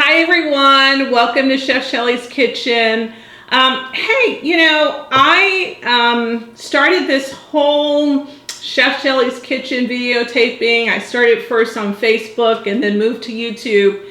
Hi everyone, welcome to Chef Shelley's Kitchen. Hey, I started this whole Chef Shelley's Kitchen videotaping. I started first on Facebook and then moved to YouTube.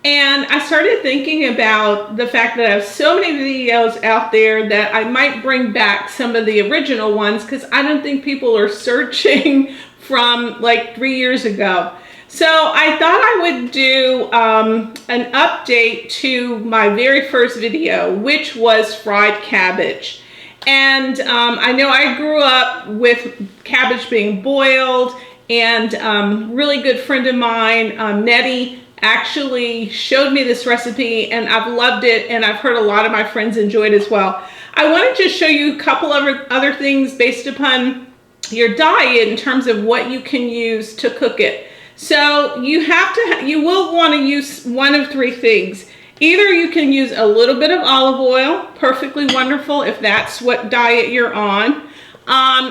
And I started thinking about the fact that I have so many videos out there that I might bring back some of the original ones because I don't think people are searching from like 3 years ago. So I thought I would do an update to my very first video, which was fried cabbage. And I know I grew up with cabbage being boiled, and really good friend of mine, Nettie, actually showed me this recipe, and I've loved it, and I've heard a lot of my friends enjoy it as well. I wanted to show you a couple of other things based upon your diet in terms of what you can use to cook it. So you will want to use one of three things. Either you can use a little bit of olive oil, perfectly wonderful if that's what diet you're on.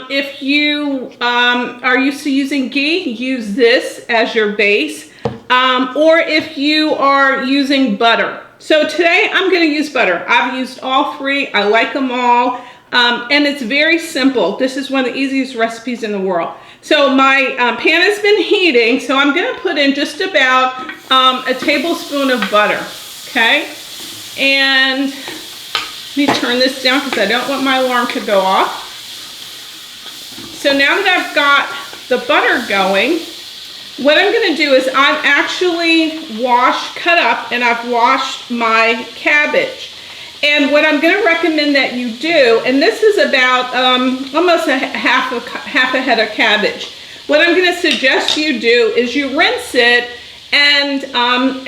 If you are used to using ghee, use this as your base. Or if you are using butter. So today I'm going to use butter. I've used all three. I like them all. And it's very simple. This is one of the easiest recipes in the world. So my pan has been heating, so I'm going to put in just about a tablespoon of butter, okay? And let me turn this down because I don't want my alarm to go off. So now that I've got the butter going, what I'm going to do is I've actually cut up, and I've washed my cabbage. And what I'm going to recommend that you do, and this is about almost half a head of cabbage. What I'm going to suggest you do is you rinse it, and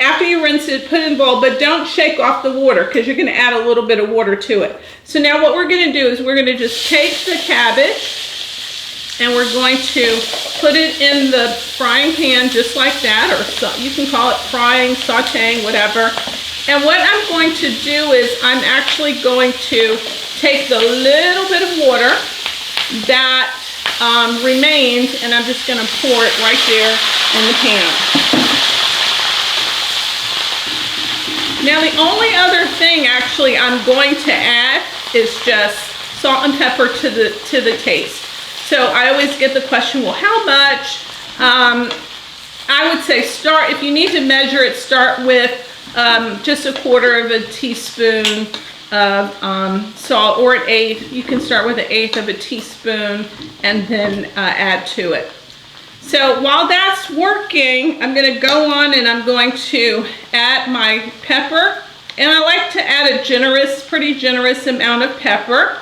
after you rinse it, put it in a bowl, but don't shake off the water because you're going to add a little bit of water to it. So now what we're going to do is we're going to just take the cabbage, and we're going to put it in the frying pan just like that, or so, you can call it frying, sauteing, whatever. And what I'm going to do is I'm actually going to take the little bit of water that remains, and I'm just going to pour it right there in the pan. Now the only other thing actually I'm going to add is just salt and pepper to the taste. So I always get the question, well, how much? I would say if you need to measure it, start with just a quarter of a teaspoon of salt, or an eighth. You can start with an eighth of a teaspoon and then add to it. So while that's working, I'm going to go on and I'm going to add my pepper. And I like to add a pretty generous amount of pepper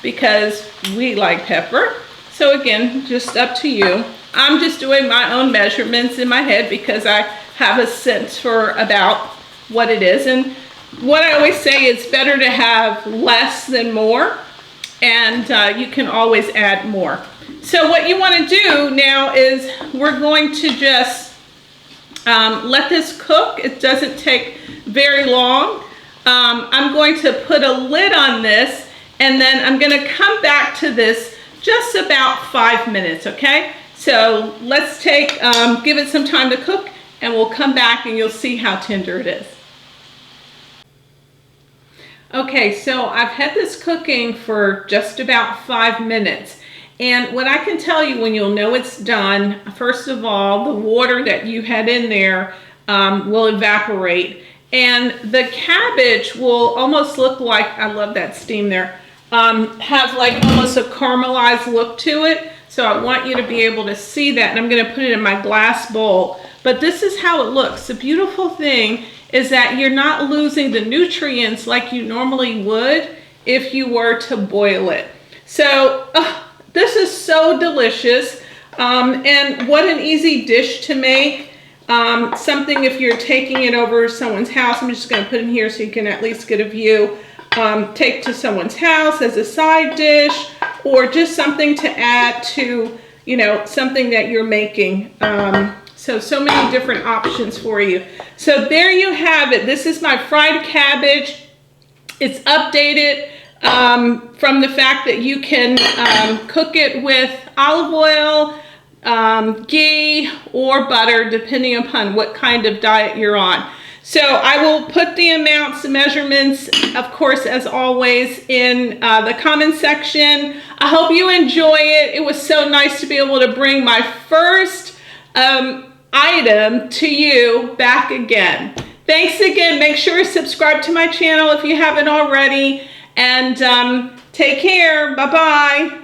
because we like pepper. So again, just up to you. I'm just doing my own measurements in my head because I have a sense for about what it is. And what I always say is better to have less than more, and you can always add more. So what you want to do now is we're going to just let this cook. It doesn't take very long. I'm going to put a lid on this, and then I'm going to come back to this just about 5 minutes, okay? So let's give it some time to cook, and we'll come back and you'll see how tender it is. Okay, so I've had this cooking for just about 5 minutes. And what I can tell you when you'll know it's done, first of all, the water that you had in there will evaporate. And the cabbage will almost look like, I love that steam there, have like almost a caramelized look to it. So I want you to be able to see that, and I'm going to put it in my glass bowl. But this is how it looks. The beautiful thing is that you're not losing the nutrients like you normally would if you were to boil it. So this is so delicious, and what an easy dish to make. Something if you're taking it over someone's house, I'm just going to put in here so you can at least get a view. Take to someone's house as a side dish, or just something to add to, something that you're making. So many different options for you. So there you have it. This is my fried cabbage. It's updated from the fact that you can cook it with olive oil, ghee, or butter, depending upon what kind of diet you're on. So I will put the amounts, the measurements, of course, as always, in the comment section. I hope you enjoy it. It was so nice to be able to bring my first item to you back again. Thanks again. Make sure to subscribe to my channel if you haven't already. And take care. Bye-bye.